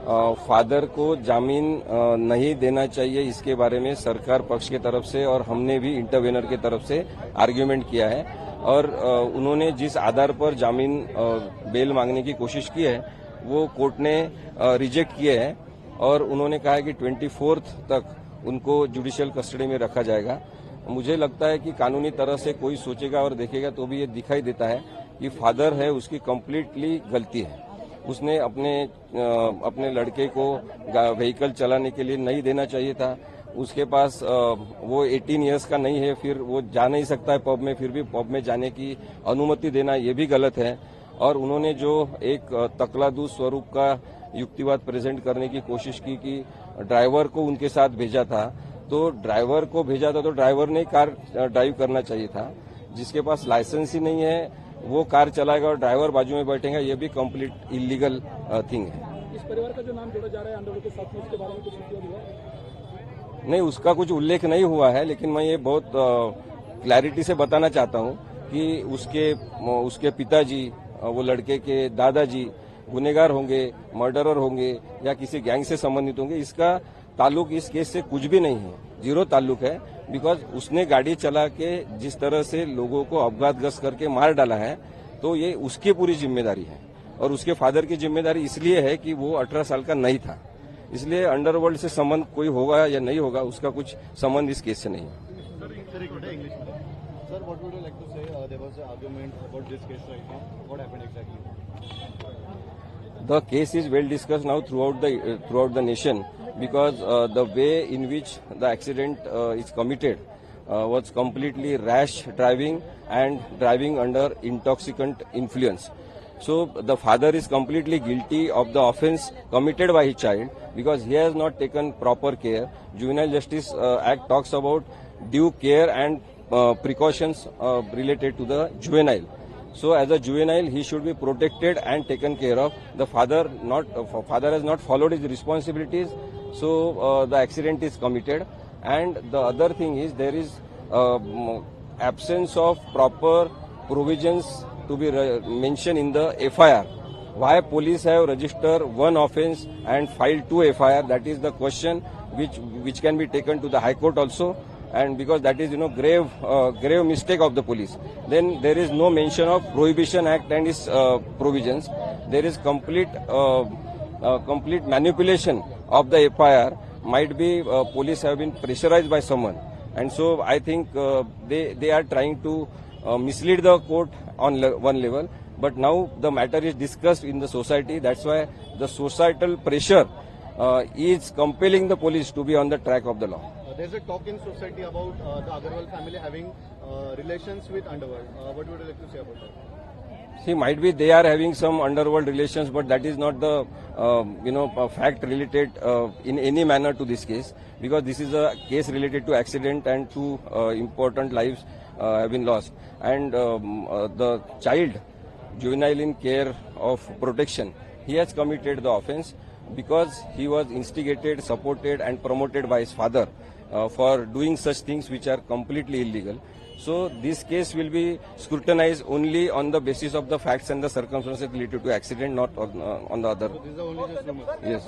Father को जामीन नहीं देना चाहिए, इसके बारे में सरकार पक्ष की तरफ से और हमने भी इंटरवेनर की तरफ से आर्ग्यूमेंट किया है और उन्होंने जिस आधार पर जामीन बेल मांगने की कोशिश की है वो कोर्ट ने रिजेक्ट किए हैं और उन्होंने कहा है कि 24 तक उनको जुडिशियल कस्टडी में रखा जाएगा। मुझे लगता है कि कानूनी तरह से कोई सोचेगा और देखेगा तो भी ये दिखाई देता है कि फादर है उसकी कंप्लीटली गलती है। उसने अपने लड़के को व्हीकल चलाने के लिए नहीं देना चाहिए था। उसके पास वो 18 इयर्स का नहीं है, फिर वो जा नहीं सकता है पब में, फिर भी पब में जाने की अनुमति देना ये भी गलत है। और उन्होंने जो एक तकलादू स्वरूप का युक्तिवाद प्रेजेंट करने की कोशिश की कि ड्राइवर को उनके साथ भेजा था, तो ड्राइवर को भेजा था तो ड्राइवर ने कार ड्राइव करना चाहिए था। जिसके पास लाइसेंस ही नहीं है वो कार चलाएगा और ड्राइवर बाजू में बैठेगा, ये भी कंप्लीट इलीगल थिंग है। इस परिवार का जो नाम जोड़ा जा रहा है अंडरवर्ल्ड के साथ में, उसके बारे में कुछ हुआ? नहीं, उसका कुछ उल्लेख नहीं हुआ है, लेकिन मैं ये बहुत क्लैरिटी से बताना चाहता हूँ कि उसके पिताजी, वो लड़के के दादाजी गुनेगार होंगे, मर्डरर होंगे या किसी गैंग से संबंधित होंगे। इसका ताल्लुक इस केस से कुछ भी नहीं है, जीरो ताल्लुक है। बिकॉज उसने गाड़ी चला के जिस तरह से लोगों को अपघातग्रस्त करके मार डाला है, तो ये उसकी पूरी जिम्मेदारी है और उसके फादर की जिम्मेदारी इसलिए है कि वो 18 साल का नहीं था। इसलिए अंडरवर्ल्ड से संबंध कोई होगा या नहीं होगा, उसका कुछ संबंध इस केस से नहीं है। Sir, what would you like to say? There was an argument about this case right now. What happened exactly? The case is well discussed now throughout the nation because the way in which the accident is committed was completely rash driving and driving under intoxicant influence. So the father is completely guilty of the offence committed by his child because he has not taken proper care. Juvenile Justice Act talks about due care and precautions related to the juvenile. So as a juvenile, he should be protected and taken care of. The father has not followed his responsibilities, so the accident is committed. And the other thing is there is absence of proper provisions to be mentioned in the FIR. Why police have registered one offence and filed 2 FIR? That is the question which can be taken to the High Court also. And because that is grave mistake of the police. Then there is no mention of Prohibition Act and its provisions. There is complete manipulation of the FIR. Might be police have been pressurized by someone, and so I think they are trying to mislead the court on one level. But now the matter is discussed in the society. That's why the societal pressure is compelling the police to be on the track of the law. There's a talk in society about the Agarwal family having relations with Underworld. What would you like to say about that? See, might be they are having some underworld relations, but that is not the fact related in any manner to this case, because this is a case related to accident and 2 important lives have been lost. And the child, juvenile in care of protection, he has committed the offence because he was instigated, supported and promoted by his father for doing such things which are completely illegal. So this case will be scrutinized only on the basis of the facts and the circumstances related to accident, not on the other. So this is only just rumors. Yes.